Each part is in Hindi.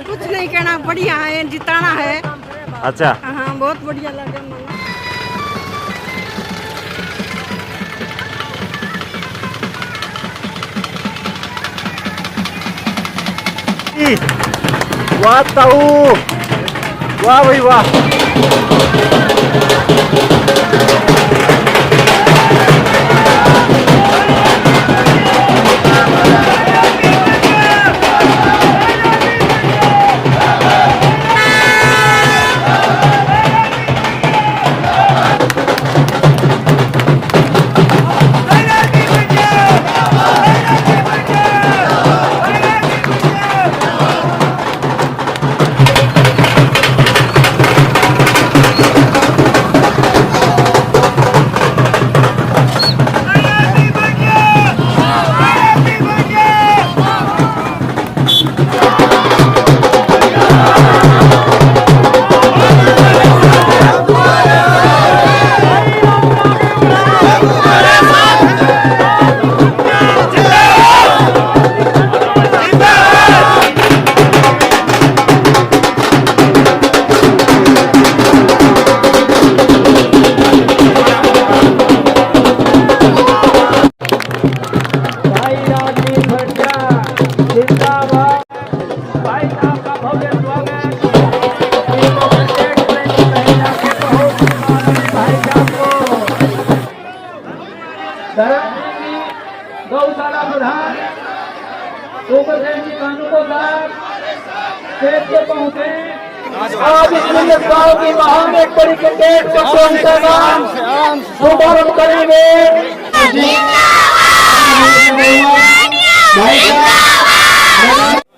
कुछ नहीं कहना, बढ़िया है, जिताना है। अच्छा, हाँ, बहुत बढ़िया लगे मुझे। वाह ताऊ, वाह भाई वाह। गौशाला प्रधान कानून को से पहुंचे। आज इस गांव की महान एक बड़ी क्रिकेट शुभारंभ करेंगे।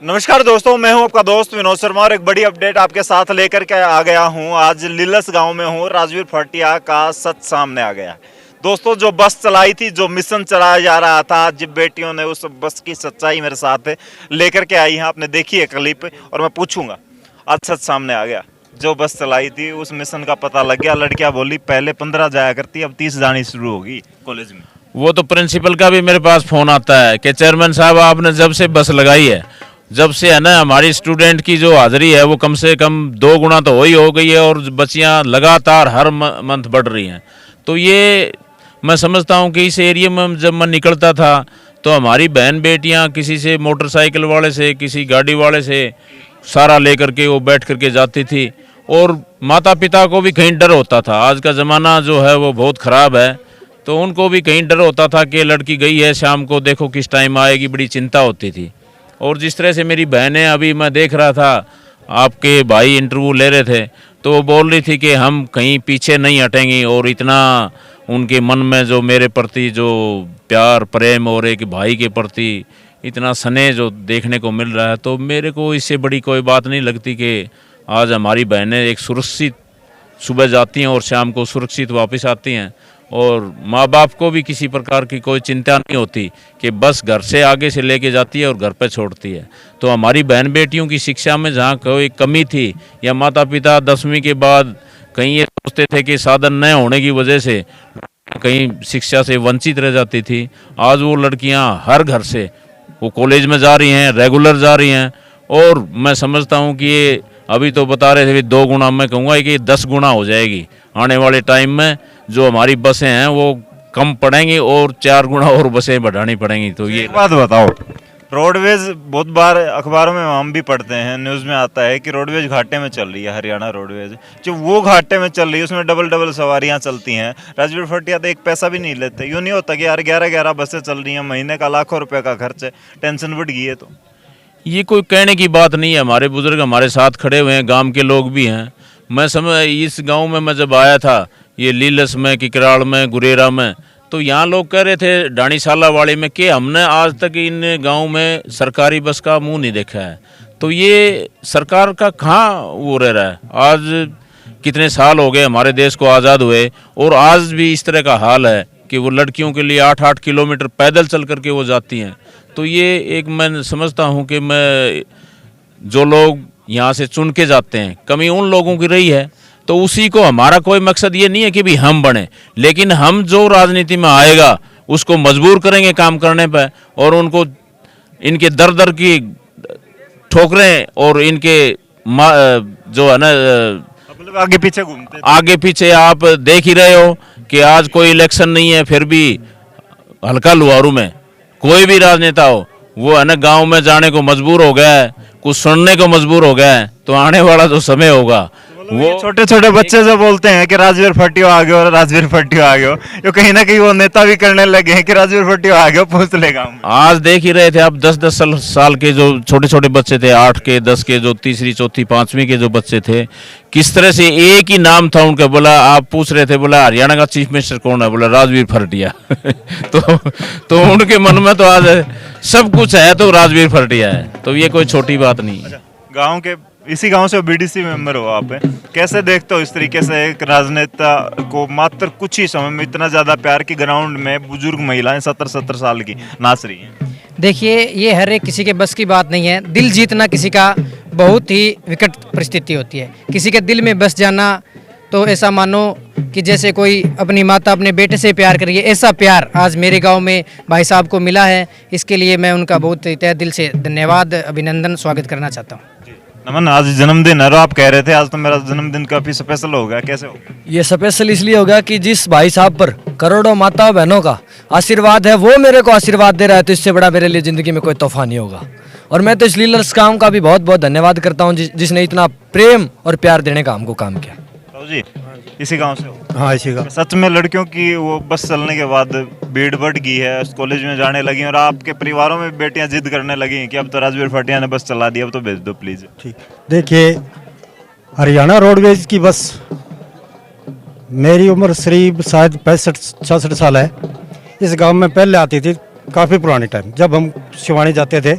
नमस्कार दोस्तों, मैं हूं आपका दोस्त विनोद शर्मा और एक बड़ी अपडेट आपके साथ लेकर के आ गया हूं। आज लिलस गांव में हूं, राजवीर फटिया का सच सामने आ गया। दोस्तों, जो बस चलाई थी, जो मिशन चलाया जा रहा था, आज बेटियों ने उस बस की सच्चाई मेरे साथ लेकर के आई हैं। आपने देखी है क्लिप और मैं पूछूंगा, आज सच सामने आ गया। जो बस चलाई थी उस मिशन का पता लग गया। लड़कियां बोली पहले 15 जाया करती, अब 30 जानी शुरू होगी कॉलेज में। वो तो प्रिंसिपल का भी मेरे पास फोन आता है कि चेयरमैन साहब, आपने जब से बस लगाई है, जब से है ना, हमारी स्टूडेंट की जो हाजिरी है वो कम से कम 2 गुना तो हो गई है और बच्चियां लगातार हर मंथ बढ़ रही हैं। तो ये मैं समझता हूँ कि इस एरिया में जब मैं निकलता था तो हमारी बहन बेटियाँ किसी से मोटरसाइकिल वाले से, किसी गाड़ी वाले से सारा लेकर के वो बैठ करके जाती थी और माता पिता को भी कहीं डर होता था। आज का ज़माना जो है वो बहुत ख़राब है, तो उनको भी कहीं डर होता था कि लड़की गई है, शाम को देखो किस टाइम आएगी, बड़ी चिंता होती थी। और जिस तरह से मेरी बहनें, अभी मैं देख रहा था आपके भाई इंटरव्यू ले रहे थे, तो वो बोल रही थी कि हम कहीं पीछे नहीं हटेंगी और इतना उनके मन में जो मेरे प्रति जो प्यार प्रेम और एक भाई के प्रति इतना स्नेह जो देखने को मिल रहा है, तो मेरे को इससे बड़ी कोई बात नहीं लगती कि आज हमारी बहनें एक सुरक्षित सुबह जाती हैं और शाम को सुरक्षित वापस आती हैं और माँ बाप को भी किसी प्रकार की कोई चिंता नहीं होती कि बस घर से आगे से लेके जाती है और घर पे छोड़ती है। तो हमारी बहन बेटियों की शिक्षा में जहाँ कोई कमी थी या माता पिता 10वीं के बाद कहीं ये सोचते थे कि साधन न होने की वजह से कहीं शिक्षा से वंचित रह जाती थी, आज वो लड़कियां हर घर से वो कॉलेज में जा रही हैं, रेगुलर जा रही हैं। और मैं समझता हूं कि ये अभी तो बता रहे थे 2 गुना, मैं कहूँगा कि 10 गुना हो जाएगी आने वाले टाइम में। जो हमारी बसें हैं वो कम पड़ेंगी और 4 गुना और बसें बढ़ानी पड़ेंगी। तो ये बात बताओ, रोडवेज बहुत बार अखबारों में हम भी पढ़ते हैं, न्यूज़ में आता है कि रोडवेज घाटे में चल रही है। हरियाणा रोडवेज जो वो घाटे में चल रही है उसमें डबल सवारियां चलती हैं। राजवीर फटिया तो एक पैसा भी नहीं लेते। यूँ नहीं होता कि यार 11 बसें चल रही हैं, महीने का लाखों रुपए का खर्च है, टेंशन बढ़ गई है। तो ये कोई कहने की बात नहीं है। हमारे बुजुर्ग हमारे साथ खड़े हुए हैं, गांव के लोग भी हैं। मैं समझ इस गांव में मैं जब आया था, ये लीलस में, किकराड़ में, गुरेरा में, तो यहाँ लोग कह रहे थे डाणीशाला वाले में कि हमने आज तक इन गांव में सरकारी बस का मुंह नहीं देखा है। तो ये सरकार का कहाँ वो रह रहा है? आज कितने साल हो गए हमारे देश को आज़ाद हुए और आज भी इस तरह का हाल है कि वो लड़कियों के लिए 8-8 किलोमीटर पैदल चल करके वो जाती हैं। तो ये एक मैं समझता हूँ कि मैं जो लोग यहाँ से चुन के जाते हैं, कमी उन लोगों की रही है। तो उसी को हमारा कोई मकसद ये नहीं है कि भी हम बने, लेकिन हम जो राजनीति में आएगा उसको मजबूर करेंगे काम करने पर, और उनको इनके दर दर की ठोकरें और इनके जो है ना मतलब आगे पीछे घूमते हैं। आगे पीछे आप देख ही रहे हो कि आज कोई इलेक्शन नहीं है, फिर भी हल्का लुहारू में कोई भी राजनेता हो वो है ना गांव में जाने को मजबूर हो गया है, कुछ सुनने को मजबूर हो गया है। तो आने वाला जो समय होगा वो छोटे छोटे बच्चे जो बोलते हैं कि राजवीर फटियो आ गए और राजवीर फटियो आ गए, ये कहीं ना कहीं वो नेता भी करने लगे हैं कि राजवीर फटियो आ गए पूछ ले गाँव में। आज देख ही रहे थे आप 10-10 साल के जो छोटे छोटे बच्चे थे, 8 के 10 के, जो तीसरी चौथी पांचवी के जो बच्चे थे, किस तरह से एक ही नाम था उनका। बोला आप पूछ रहे थे, बोला हरियाणा का चीफ मिनिस्टर कौन है, बोला राजवीर फरटिया। तो उनके मन में तो आज सब कुछ है तो राजवीर फरटिया है, तो ये कोई छोटी बात नहीं है। गांव के इसी गांव से बीडीसी मेंबर हो आप, कैसे देखते हो इस तरीके से एक राजनेता को मात्र कुछ ही समय में इतना ज्यादा प्यार की ग्राउंड में बुजुर्ग महिलाएं 70-70 साल की नाच रही हैं? देखिए, ये हर एक किसी के बस की बात नहीं है। दिल जीतना किसी का बहुत ही विकट परिस्थिति होती है। किसी के दिल में बस जाना तो ऐसा मानो कि जैसे कोई अपनी माता अपने बेटे से प्यार करिए, ऐसा प्यार आज मेरे गांव में भाई साहब को मिला है। इसके लिए मैं उनका बहुत तहे दिल से धन्यवाद, अभिनंदन, स्वागत करना चाहता हूँ। नमन, आज जन्मदिन है और आप कह रहे थे आज तो मेरा जन्मदिन काफी स्पेशल हो गया, कैसे हो? ये स्पेशल इसलिए होगा कि जिस भाई साहब पर करोड़ों माताओं बहनों का आशीर्वाद है, वो मेरे को आशीर्वाद दे रहा है, तो इससे बड़ा मेरे लिए ज़िंदगी में कोई तोहफा नहीं होगा। और मैं तो इस लीलर्स काम का भी बहुत बहुत धन्यवाद करता हूँ जिसने इतना प्रेम और प्यार देने का हमको काम किया। जी, इसी गांव से हो? हाँ, इसी का। सच में लड़कियों की वो बस चलने के बाद भीड़ बढ़ गई है, कॉलेज में जाने लगी और आपके परिवारों में बेटियां जिद करने लगी कि अब तो राजवीर फटिया ने बस चला दी, अब तो भेज दो प्लीज। ठीक, देखिए हरियाणा रोडवेज की बस, मेरी उम्र करीब शायद 65-66 साल है। इस गांव में पहले आती थी काफ़ी पुराने टाइम, जब हम शिवानी जाते थे।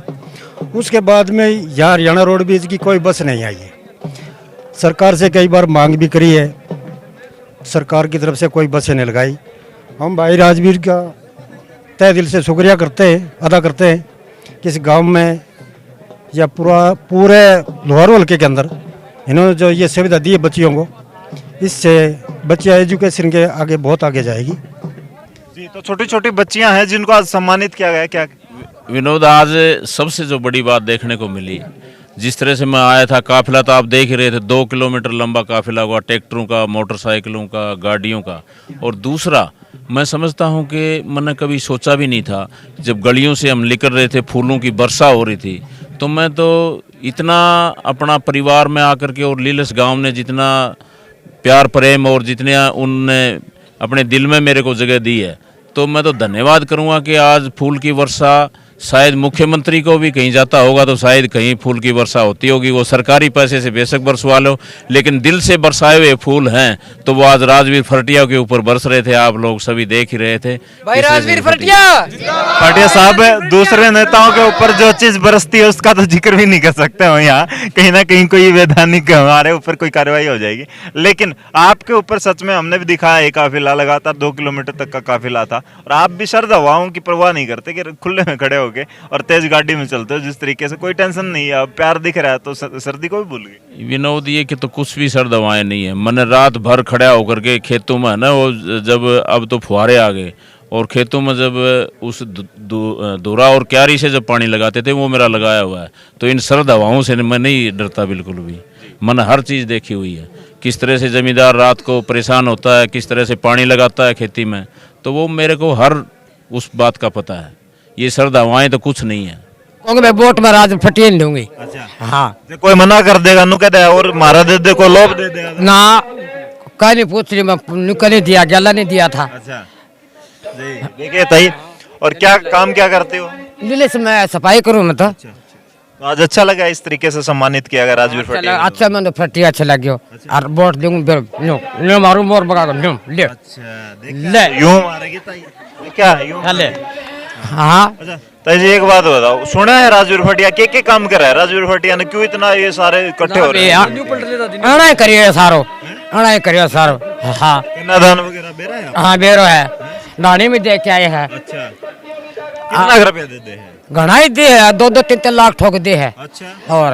उसके बाद में यहाँ हरियाणा रोडवेज की कोई बस नहीं आई है। सरकार से कई बार मांग भी करी है, सरकार की तरफ से कोई बसें नहीं लगाई। हम भाई राजवीर का तहे दिल से शुक्रिया अदा करते हैं कि इस गांव में या पूरे लोहारू हल्के के अंदर इन्होंने जो ये सुविधा दी है बच्चियों को, इससे बच्चियाँ एजुकेशन के आगे बहुत आगे जाएगी। जी, तो छोटी छोटी बच्चियां हैं जिनको आज सम्मानित किया गया, क्या विनोद, आज सबसे जो बड़ी बात देखने को मिली, जिस तरह से मैं आया था, काफिला तो आप देख ही रहे थे, 2 किलोमीटर लंबा काफिला हुआ, ट्रैक्टरों का, मोटरसाइकिलों का, गाड़ियों का। और दूसरा, मैं समझता हूं कि मैंने कभी सोचा भी नहीं था, जब गलियों से हम निकल रहे थे, फूलों की वर्षा हो रही थी, तो मैं तो इतना अपना परिवार में आकर के और लीलस गांव ने जितना प्यार प्रेम और जितने उनने अपने दिल में मेरे को जगह दी है, तो मैं तो धन्यवाद करूँगा कि आज फूल की वर्षा शायद मुख्यमंत्री को भी कहीं जाता होगा तो शायद कहीं फूल की वर्षा होती होगी, वो सरकारी पैसे से बेशक बरसवा लो, लेकिन दिल से बरसाए हुए फूल हैं, तो वो आज राजवीर फरटिया के ऊपर बरस रहे थे। आप लोग सभी देख ही रहे थे भाई राजवीर फरटिया साहब, दूसरे नेताओं के ऊपर जो चीज बरसती है उसका तो जिक्र भी नहीं कर सकते हो यहाँ, कहीं ना कहीं कोई वैधानिक हमारे ऊपर कोई कार्रवाई हो जाएगी। लेकिन आपके ऊपर सच में हमने भी दिखाया, एक काफिला लगातार 2 किलोमीटर तक का काफिला था और आप भी शर्द हवाओं की परवाह नहीं करते कि खुले में खड़े और तेज गाड़ी में चलते हो, जिस तरीके से कोई टेंशन नहीं है, प्यार दिख रहा है तो सर्दी को भी भूल गई। विनोद, ये कि तो कुछ भी सर्द हवाएं नहीं है। मैंने रात भर खड़ा होकर के खेतों में ना, वो जब अब तो फुहारे आ गए और खेतों में जब उस दूरा और क्यारी से जब पानी लगाते थे, वो मेरा लगाया हुआ है, तो इन सर्द हवाओं से मैं नहीं डरता बिल्कुल भी। मैंने हर चीज़ देखी हुई है, किस तरह से जमींदार रात को परेशान होता है, किस तरह से पानी लगाता है खेती में, तो वो मेरे को हर उस बात का पता है। ये सर्द हवाएं तो कुछ नहीं है। मैं वोट में राज फटिया नहीं दूंगी। अच्छा, हाँ, कोई मना कर देगा, नु कहता है और मारा दे दे, को लोभ दे देगा ना, कहीं नहीं पूछ रही, मैं नहीं दिया, गला नहीं दिया था। अच्छा जी, देखिए ताई, और क्या काम क्या करते हो? लीले से मैं सफाई करूँ मैं तो आज अच्छा लगा इस तरीके से सम्मानित किया गया राजवीर फटिया। अच्छा, मैं तो फटिया अच्छा लग गया और वोट दूंगा, मारू मोर बगा ले। अच्छा, यूं मारेगी ताई, क्या यूं? हाँ, अच्छा ताई जी, एक बात बताओ, सुना है राजवीर फटिया के काम कर रहा है? राजवीर फटिया ने क्यों इतना ये सारे इकट्ठे हो रहे हैं? अड़ा करियो सारो, अड़ा करियो सारो। हाँ, दान वगैरह बेरा है? हाँ बेरो है, दाने में देख के आए हैं। अच्छा, कितना रुपया देते हैं? घनाई दे है 2-3 लाख ठोक दे है। अच्छा, और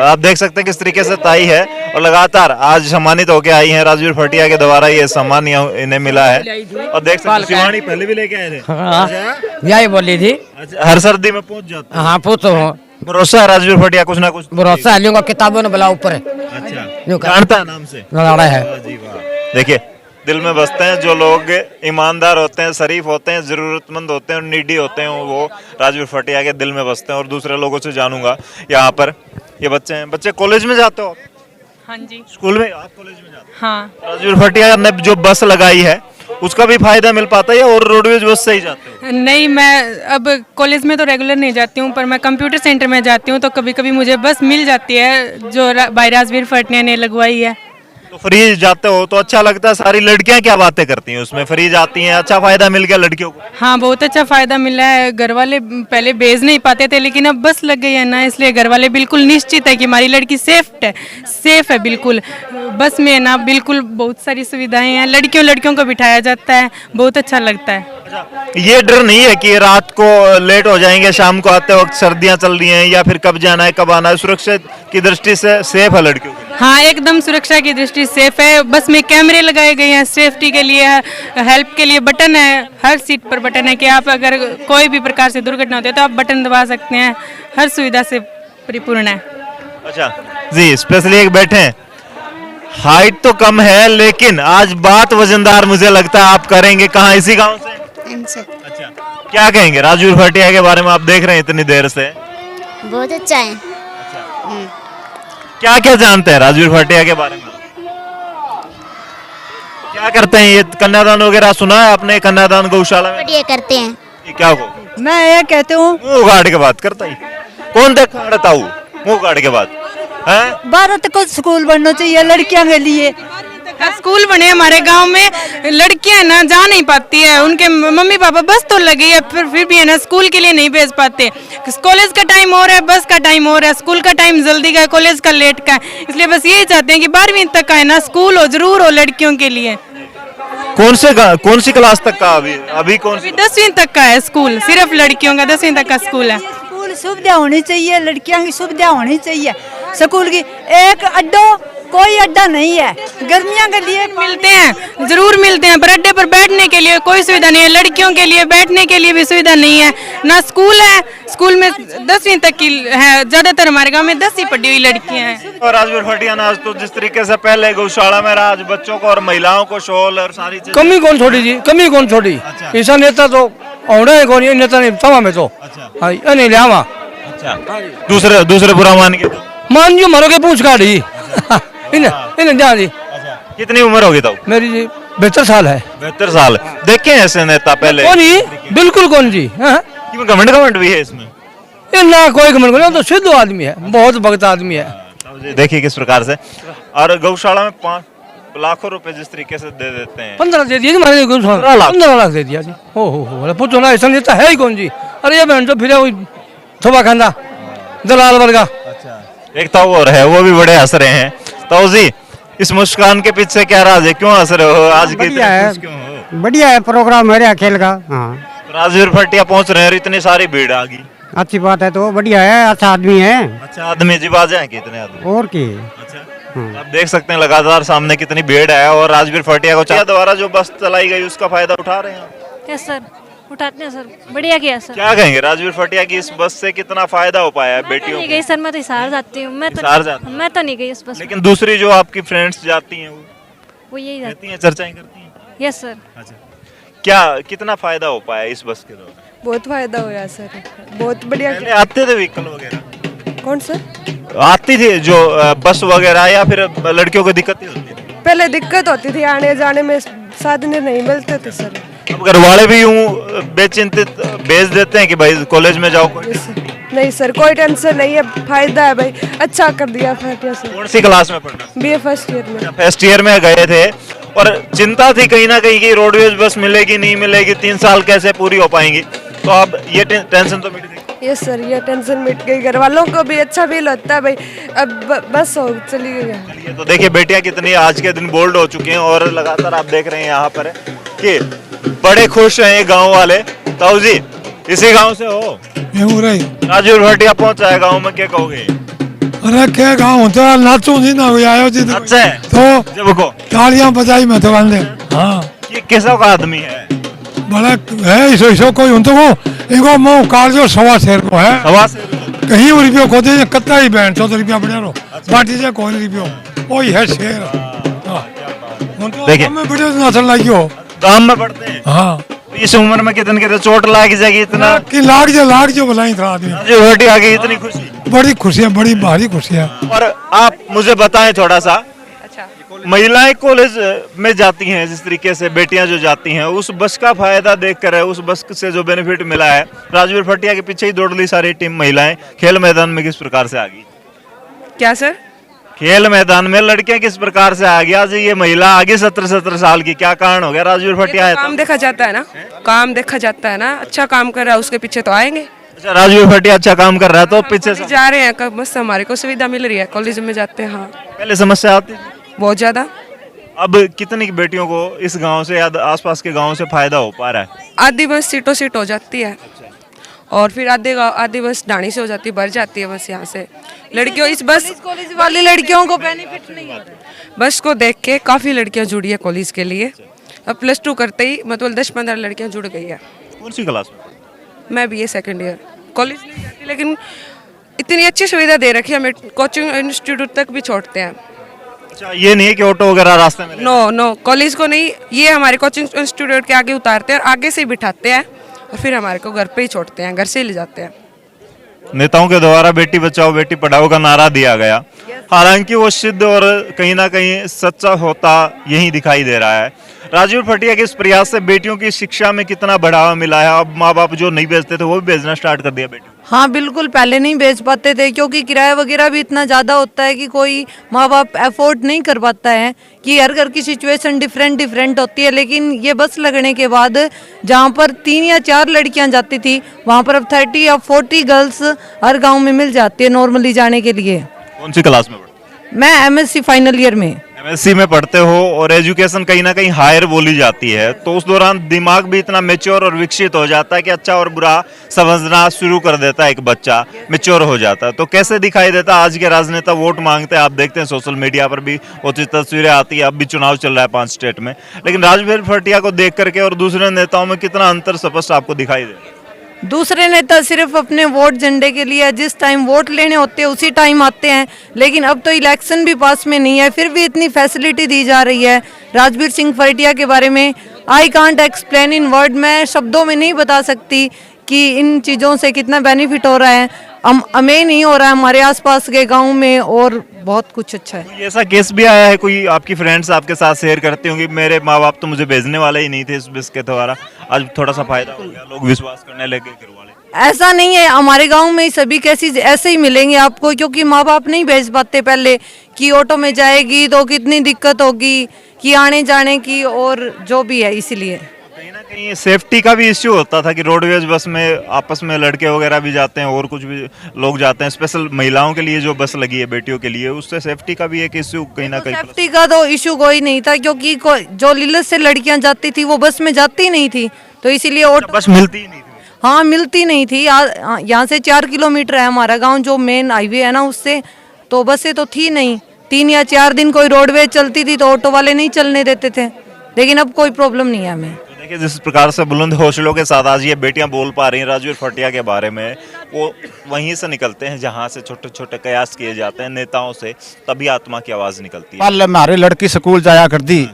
आप देख सकते हैं किस तरीके से ताई है और लगातार आज सम्मानित होके आई हैं। राजवीर फटिया के द्वारा ये सम्मान इन्हें मिला है और देख सकते हैं शिवानी पहले भी लेके आए थे। हाँ, अच्छा? यही बोली थी। अच्छा, हर सर्दी में पहुंच जाते हैं। हाँ पूछो, भरोसा है राजवीर फटिया कुछ ना कुछ। भरोसा है, लूंगा किताबों ने बोला ऊपर है। अच्छा, जानता है नाम से। लड़ा है। वाह जी वाह। देखिए दिल में बसते हैं जो लोग ईमानदार होते हैं, शरीफ होते हैं, जरूरतमंद होते हैं और नीडी होते हैं, वो राजवीर फटिया के दिल में बसते हैं। और दूसरे लोगों से जानूंगा यहाँ पर ये बच्चे हैं। बच्चे कॉलेज में जाते हो आप? हाँ जी। स्कूल में आप कॉलेज में जाते हो? हाँ। राजवीर फटिया ने जो बस लगाई है उसका भी फायदा मिल पाता है और रोडवेज बस से ही जाते हो? नहीं, मैं अब कॉलेज में तो रेगुलर नहीं जाती हूँ, पर मैं कंप्यूटर सेंटर में जाती हूँ, तो कभी कभी मुझे बस मिल जाती है जो भाई राजवीर फटिया ने लगवाई है। तो फ्री जाते हो तो अच्छा लगता है। सारी लड़कियां क्या बातें करती हैं उसमें? फ्री जाती हैं, अच्छा फायदा मिल गया लड़कियों को? हाँ, बहुत अच्छा फ़ायदा मिला है। घर वाले पहले भेज नहीं पाते थे, लेकिन अब बस लग गई है ना, इसलिए घर वाले बिल्कुल निश्चित है कि हमारी लड़की सेफ है बिल्कुल। बस में ना बिल्कुल बहुत सारी सुविधाएं हैं, लड़कियों को बिठाया जाता है, बहुत अच्छा लगता है। ये डर नहीं है कि रात को लेट हो जाएंगे, शाम को आते वक्त सर्दियां चल रही हैं या फिर कब जाना है कब आना है? सुरक्षा की दृष्टि से सेफ है लड़कियों के लिए? हाँ, एकदम सुरक्षा की दृष्टि सेफ है। बस में कैमरे लगाए गए हैं सेफ्टी के लिए, हेल्प के लिए बटन है, हर सीट पर बटन है कि आप अगर कोई भी प्रकार से दुर्घटना होती है तो आप बटन दबा सकते हैं। हर सुविधा से परिपूर्ण है। अच्छा जी, स्पेशली एक बैठे हैं, हाइट तो कम है लेकिन आज बात वजनदार मुझे लगता है आप करेंगे। कहाँ, इसी गांव से? अच्छा, क्या कहेंगे राजवीर फटिया के बारे में? आप देख रहे हैं इतनी देर से। बहुत अच्छा है। क्या क्या जानते हैं राजवीर फटिया के बारे में? क्या करते हैं? ये कन्यादान वगैरह सुना है आपने? कन्यादान गौशाला में बढ़िया करते हैं। ये क्या हो? मैं ये कहती हूँ मुंह गाड़ के बात करता ही कौन देखता हूँ? मुंह गाड़ के बात है। भारत को स्कूल बनना चाहिए लड़कियों के लिए। स्कूल बने हमारे गांव में, लड़कियां ना जा नहीं पाती है, उनके मम्मी पापा बस तो लगी है फिर भी है ना स्कूल के लिए नहीं भेज पाते। कॉलेज का टाइम हो रहा है, बस का टाइम हो रहा है, स्कूल का टाइम जल्दी का है, कॉलेज का लेट का है, इसलिए बस यही चाहते हैं कि 12वीं तक का है ना स्कूल हो, जरूर हो लड़कियों के लिए। कौन सी क्लास तक का? अभी कौन सी? 10वीं तक का है स्कूल, सिर्फ लड़कियों का 10वीं तक का स्कूल है। स्कूल सुविधा होनी चाहिए, लड़कियों की सुविधा होनी चाहिए स्कूल की। एक अड्डो कोई अड्डा नहीं है, गर्मियों के लिए मिलते हैं, जरूर मिलते हैं, पर अड्डे पर बैठने के लिए कोई सुविधा नहीं है। लड़कियों के लिए बैठने के लिए भी सुविधा नहीं है, ना स्कूल है। स्कूल में 10वीं तक की है, ज्यादातर हमारे गांव में 10वीं पढ़ी हुई लड़कियां हैं। और राजवीर फटिया ने आज तो जिस तरीके से पहले गौशाला में आज बच्चों को और महिलाओं को शॉल और सारी चीजें। कमी कौन छोड़ी जी? कमी कौन छोड़ी? ऐसा नेता तो औड़े है कौन? ये नेता नहीं तवा में तो हाँ ये नहीं लिया। अच्छा, दूसरे बुरा मान के मान जो मरो के पूछ काटी इन्हें ध्यान जी। कितनी उम्र होगी तब? मेरी जी 72 साल है। 72 साल। देखे हैं ऐसे नेता पहले? कौन जी? बिल्कुल कौन जी? घमंड भी है इसमें? ये ना कोई घमंड नहीं, तो शुद्ध आदमी है, बहुत भक्त आदमी है। देखिए किस प्रकार से। और गौशाला में 5 लाखों रुपए जिस तरीके से दे देते हैं। 15 दे दिया 15 लाख दे दिया जी। हो पूछो ना, ऐसा नेता है ही कौन जी? अरे ये बहन जो फिर थोबा खांदा दलाल वर्गा। एक तो और है, वो भी बड़े हंस रहे हैं। तो जी, इस मुस्कान के पीछे क्या राज है? क्यों हंस रहे हो आज? बढ़िया है, बढ़िया है प्रोग्राम मेरे खेल का। हाँ, राजवीर फटिया पहुंच रहे हैं और इतनी सारी भीड़ आ गई। अच्छी बात है, तो बढ़िया है, अच्छा आदमी है। अच्छा आदमी जी, बाजे हैं कितने आदमी? और की अच्छा, आप देख सकते हैं लगातार सामने कितनी भीड़ है और राजवीर फटिया को द्वारा जो बस चलाई गई उसका फायदा उठा रहे हैं। यस सर, उठाते हैं सर, बढ़िया किया सर। क्या कहेंगे राजवीर फटिया की इस बस से कितना फायदा हो पाया है बेटियों नहीं गई सर, मैं तो हिसार जाती हूँ। मैं तो नहीं गई इस बस। लेकिन दूसरी जो आपकी फ्रेंड्स जाती हैं वो यही रहती हैं, चर्चाएं करती हैं। Yes sir. अच्छा, क्या कितना फायदा हो पाया इस बस के दौरान? बहुत फायदा हुआ सर, बहुत बढ़िया। पहले आते थे व्हीकल वगैरह? कौन सर? आती थी जो बस वगैरह, या फिर लड़कियों को दिक्कत ही होती थी? पहले दिक्कत होती थी, आने जाने में साधन नहीं मिलते थे सर। अब घर वाले भी यूं बेचिंतित भेज देते हैं कि भाई कॉलेज में जाओ? नहीं सर, कोई टेंशन नहीं है, फायदा है भाई, अच्छा कर दिया फटिया सर। कौन सी क्लास में पढ़ना? BA फर्स्ट ईयर में। फर्स्ट ईयर में गए थे और चिंता थी कहीं ना कहीं कि रोडवेज बस मिलेगी नहीं मिलेगी, 3 साल कैसे पूरी हो पाएंगी, तो अब ये टेंशन तो मिट गई? यस सर, ये टेंशन मिट गई, घर वालों को भी अच्छा फील होता है भाई, अब बस हो चली गई। तो देखिए बेटियां कितनी आज के दिन बोल्ड हो चुकी हैं और लगातार आप देख रहे हैं यहाँ पर कि बड़े खुश हैं ये गांव वाले। ताऊ जी, इसी गांव से हो? राजवीर भटिया पहुंचा है गांव में, क्या कहोगे? अरे क्या गाँव होता है, नाचो नहीं ना हुई आयोजित अच्छा है तो जब को तालियां बजाई मैं तो बंदे। हाँ ये कैसा का आदमी है? बड़ा है इसो इसो कोई उनको एगो मो कार्यो सवा शेर को है, हवा से कहीं रुपये को दे कत्ता ही बैंड 14 रुपया बड़े रो बाटी से कोई रुपयो वही है शेर। देखिए। मैं बड़े नाचन लगी हो गांव में पढ़ते हैं। हाँ इस उम्र में कितने कितने चोट लाग जाएगी इतना? कि लाग जो बुलाई था आदमी। राजवीर भटिया की इतनी खुशी, बड़ी खुशी है, बड़ी भारी खुशी है। और आप मुझे बताएं थोड़ा सा, महिलाएं कॉलेज में जाती हैं जिस तरीके से बेटियां जो जाती हैं, उस बस का फायदा देखकर है, उस बस से जो बेनिफिट मिला है, राजवीर भटिया के पीछे ही दौड़ ली सारी टीम महिलाएं। खेल मैदान में किस प्रकार से आ गई? क्या सर? खेल मैदान में लड़कियां किस प्रकार से आ गई? आज ये महिला आगे 17 साल की, क्या कारण हो गया? राजवीर भटिया है काम देखा जाता है ना, काम देखा जाता है ना, अच्छा काम कर रहा है उसके पीछे तो आएंगे। अच्छा, राजवीर भटिया अच्छा काम कर रहा है तो पीछे से जा रहे हैं, बस हमारे को सुविधा मिल रही है, कॉलेज में जाते हैं। हाँ पहले समस्या आती थी, बहुत ज्यादा। अब कितनी बेटियों को इस गांव से या आसपास के गांव से फायदा हो पा रहा है? आधी बस सीटों सीट हो जाती है और फिर आधी बस डाणी से हो जाती है, भर जाती है बस यहाँ से। लड़कियों इस बस कॉलेज वाली लड़कियों को बेनिफिट नहीं हो रहा। बस को देख के काफ़ी लड़कियाँ जुड़ी है कॉलेज के लिए। अब +2 करते ही मतलब 10-15 लड़कियाँ जुड़ गई है। कौन सी क्लास में? मैं BA सेकंड ईयर, कॉलेज नहीं जाती लेकिन इतनी अच्छी सुविधा दे रखी है, हमें कोचिंग इंस्टीट्यूट तक भी छोड़ते हैं। अच्छा, ये नहीं है कि ऑटो वगैरह रास्ते में? नो कॉलेज को नहीं, ये हमारे कोचिंग इंस्टीट्यूट के आगे उतारते हैं और आगे से ही बिठाते हैं और फिर हमारे को घर पे ही छोड़ते हैं, घर से ही ले जाते हैं। नेताओं के द्वारा बेटी बचाओ बेटी पढ़ाओ का नारा दिया गया, हालांकि वो सिद्ध और कहीं ना कहीं सच्चा होता यही दिखाई दे रहा है। राजवीर भटिया के इस प्रयास से बेटियों की शिक्षा में कितना बढ़ावा मिला है। अब माँ बाप जो नहीं भेजते थे वो भी भेजना स्टार्ट कर दिया बेटी। हाँ बिल्कुल, पहले नहीं भेज पाते थे क्योंकि किराया वगैरह भी इतना ज़्यादा होता है कि कोई माँ बाप अफोर्ड नहीं कर पाता है, कि हर घर की सिचुएशन डिफरेंट होती है। लेकिन ये बस लगने के बाद जहाँ पर 3 या 4 लड़कियाँ जाती थी, वहाँ पर अब 30 या 40 गर्ल्स हर गांव में मिल जाती है नॉर्मली जाने के लिए। कौन सी क्लास में? मैं MSc फाइनल ईयर में। MSc में पढ़ते हो और एजुकेशन कहीं ना कहीं हायर बोली जाती है, तो उस दौरान दिमाग भी इतना मेच्योर और विकसित हो जाता है कि अच्छा और बुरा समझना शुरू कर देता है, एक बच्चा मेच्योर हो जाता है। तो कैसे दिखाई देता है आज के राजनेता वोट मांगते हैं, आप देखते हैं सोशल मीडिया पर भी उचित तस्वीरें आती है। अब भी चुनाव चल रहा है 5 स्टेट में, लेकिन राजवीर भटिया को देख करके और दूसरे नेताओं में कितना अंतर स्पष्ट आपको दिखाई दे? दूसरे नेता सिर्फ अपने वोट झंडे के लिए जिस टाइम वोट लेने होते हैं उसी टाइम आते हैं, लेकिन अब तो इलेक्शन भी पास में नहीं है, फिर भी इतनी फैसिलिटी दी जा रही है। राजवीर सिंह भटिया के बारे में I can't explain in word, मैं शब्दों में नहीं बता सकती कि इन चीज़ों से कितना बेनिफिट हो रहा है। हमें नहीं हो रहा है, हमारे आसपास के गांव में और बहुत कुछ अच्छा है। कोई ऐसा केस भी आया है, कोई आपकी फ्रेंड्स आपके साथ शेयर करती होंगी, मेरे माँ बाप तो मुझे भेजने वाले ही नहीं थे इस बस के द्वारा, आज थोड़ा सा फायदा हो गया, लोग विश्वास करने लगे घर वाले? ऐसा नहीं है, हमारे गांव में सभी केसेस ऐसे ही मिलेंगे आपको, क्योंकि माँ बाप नहीं भेज पाते पहले कि ऑटो में जाएगी तो कितनी दिक्कत होगी, कि आने जाने की और जो भी है, इसीलिए कहीं ना कहीं सेफ्टी का भी इश्यू होता था कि रोडवेज बस में आपस में लड़के वगैरह भी जाते हैं और कुछ भी लोग जाते हैं, स्पेशल महिलाओं के लिए जो बस लगी है बेटियों के लिए, उससे सेफ्टी का भी एक इश्यू कहीं ना कहीं। सेफ्टी का तो इशू कोई नहीं था, क्योंकि जो लीलस से लड़कियां जाती थी वो बस में जाती नहीं थी, तो इसीलिए ऑटो बस मिलती ही नहीं थी। हाँ मिलती नहीं थी। यहाँ से 4 किलोमीटर है हमारा गाँव, जो मेन हाईवे है ना उससे, तो बसें तो थी नहीं। 3 या 4 दिन कोई रोडवेज चलती थी तो ऑटो वाले नहीं चलने देते थे, लेकिन अब कोई प्रॉब्लम नहीं है हमें। देखिए जिस प्रकार से बुलंद हौसलों के साथ आज ये बेटियां बोल पा रही हैं राजवीर भटिया के बारे में, वो वहीं से निकलते हैं जहां से छोटे छोटे कयास किए जाते हैं नेताओं से, तभी आत्मा की आवाज़ निकलती है। पहले हमारी लड़की स्कूल जाया करती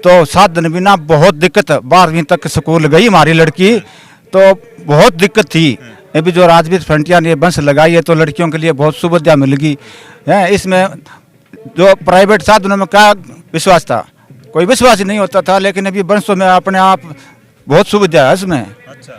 तो साधन बिना बहुत दिक्कत, 12वीं तक स्कूल गई हमारी लड़की, तो बहुत दिक्कत थी। अभी जो राजवीर भटिया ने बस लगाई है तो लड़कियों के लिए बहुत सुविधा मिल गई है। इसमें जो प्राइवेट साधनों में क्या विश्वास था, कोई विश्वास ही नहीं होता था, लेकिन अभी बंसों में अपने आप बहुत सुविधा है इसमें। अच्छा,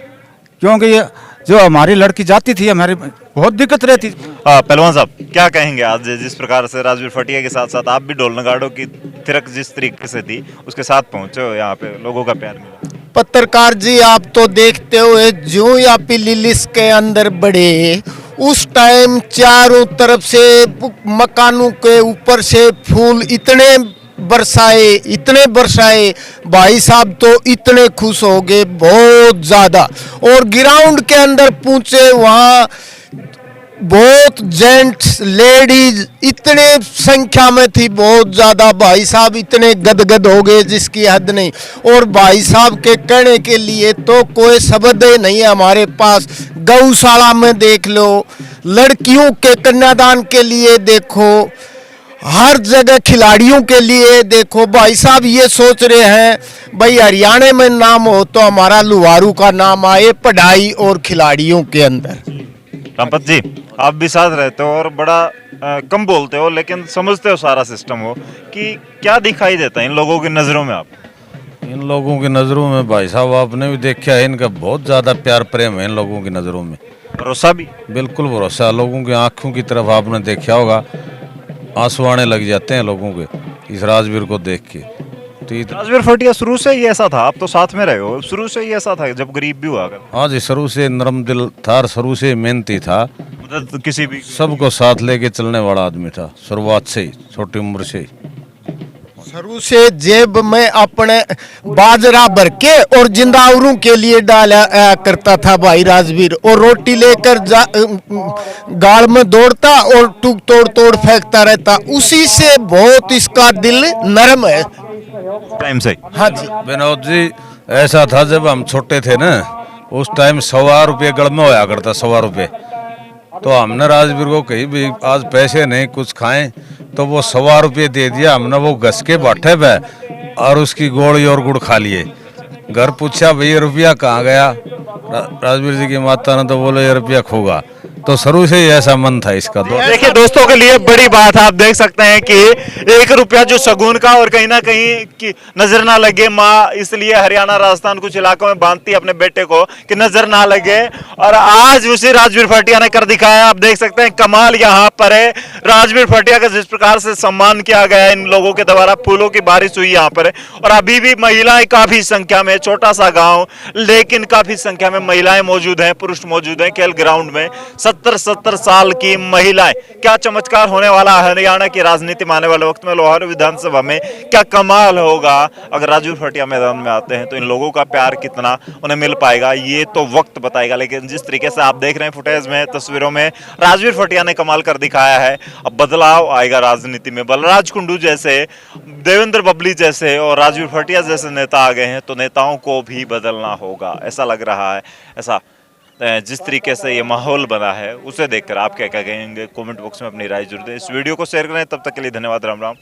क्योंकि ये जो हमारी लड़की जाती थी हमारी बहुत दिक्कत रहती। पहलवान साहब क्या कहेंगे, आज जिस प्रकार से राजवीर भटिया के साथ साथ आप भी ढोल नगाड़ों की थिरक जिस तरीके से थी उसके साथ पहुंचे हो, यहाँ पे लोगों का प्यार मिला? पत्रकार जी आप तो देखते हुए जो या लिलिस के अंदर बढ़े, उस टाइम चारों तरफ से मकानों के ऊपर से फूल इतने बरसाए भाई साहब तो इतने खुश हो गए बहुत ज्यादा। और ग्राउंड के अंदर पहुंचे, वहां बहुत जेंट्स लेडीज इतने संख्या में थी, बहुत ज्यादा। भाई साहब इतने गदगद हो गए जिसकी हद नहीं। और भाई साहब के कहने के लिए तो कोई शब्द ही नहीं है हमारे पास। गौशाला में देख लो, लड़कियों के कन्यादान के लिए देखो, हर जगह खिलाड़ियों के लिए देखो। भाई साहब ये सोच रहे हैं भाई हरियाणा में नाम हो तो हमारा लुहारू का नाम आए पढ़ाई और खिलाड़ियों के अंदर। रामपत जी, आप भी साथ रहते हो और बड़ा कम बोलते हो, लेकिन समझते हो सारा सिस्टम हो कि क्या दिखाई देता है इन लोगों की नज़रों में? आप इन लोगों की नज़रों में भाई साहब आपने भी देखा है, इनका बहुत ज़्यादा प्यार प्रेम है इन लोगों की नज़रों में। भरोसा भी? बिल्कुल भरोसा। लोगों की आंखों की तरफ आपने देखा होगा, आंसू आने लग जाते हैं लोगों के इस राजवीर को देख के। राजवीर फटिया शुरू से ही ऐसा था? आप तो साथ में रहे हो, शुरू से ही ऐसा था जब गरीब भी हुआ? हाँ जी, शुरू से नरम दिल था, शुरू से मेहनती था, मतलब किसी भी सबको साथ लेके चलने वाला आदमी था शुरुआत से ही, छोटी उम्र से ही। शुरू से जेब में अपने बाजरा भर के और जिंदावरों के लिए डाला करता था भाई राजवीर। और रोटी लेकर गाल में दौड़ता और टूक तोड़ तोड़ फेंकता रहता। उसी से बहुत इसका दिल नरम है टाइम से। हाँ जी विनोद जी, ऐसा था जब हम छोटे थे ना, उस टाइम 100 रुपये गड़ में होया करता, 100 रुपये। तो हमने राजवीर को कही भी आज पैसे नहीं कुछ खाएं, तो वो 100 रुपये दे दिया हमने। वो घस के बाटे पे और उसकी गोड़ी और गुड़ खा लिए। घर पूछा भैया रुपया कहाँ गया, राजवीर जी की माता ने तो बोले ये रुपया खोगा। तो शुरू से ही ऐसा मन था इसका। देखिए दोस्तों के लिए बड़ी बात है, आप देख सकते हैं कि 1 रुपया जो शगुन का और कहीं ना कहीं की नजर ना लगे माँ, इसलिए हरियाणा राजस्थान कुछ इलाकों में बांधती है अपने बेटे को कि नजर ना लगे। और आज उसी राजवीर फटिया ने कर दिखाया। आप देख सकते हैं कमाल यहाँ पर है। राजवीर फटिया का जिस प्रकार से सम्मान किया गया इन लोगों के द्वारा, फूलों की बारिश हुई यहाँ पर। और अभी भी महिलाएं काफी संख्या में, छोटा सा गाँव लेकिन काफी संख्या में महिलाएं मौजूद हैं, पुरुष मौजूद हैं खेल ग्राउंड में। 70 साल की महिलाएं, क्या चमत्कार होने वाला है हरियाणा की राजनीति में आने वाले वक्त में। लोहारू विधानसभा में क्या कमाल होगा अगर राजवीर फटिया मैदान में आते हैं, तो इन लोगों का प्यार कितना उन्हें मिल पाएगा ये तो वक्त बताएगा। लेकिन जिस तरीके से आप देख रहे हैं फुटेज में, तस्वीरों में, राजवीर फटिया ने कमाल कर दिखाया है। अब बदलाव आएगा राजनीति में। बलराज कुंडू जैसे, देवेंद्र बबली जैसे और राजवीर फटिया जैसे नेता आ गए हैं, तो नेताओं को भी बदलना होगा ऐसा लग रहा है। ऐसा जिस तरीके से ये माहौल बना है उसे देखकर आप क्या क्या कहेंगे, कमेंट बॉक्स में अपनी राय जरूर दें। इस वीडियो को शेयर करें। तब तक के लिए धन्यवाद। राम राम।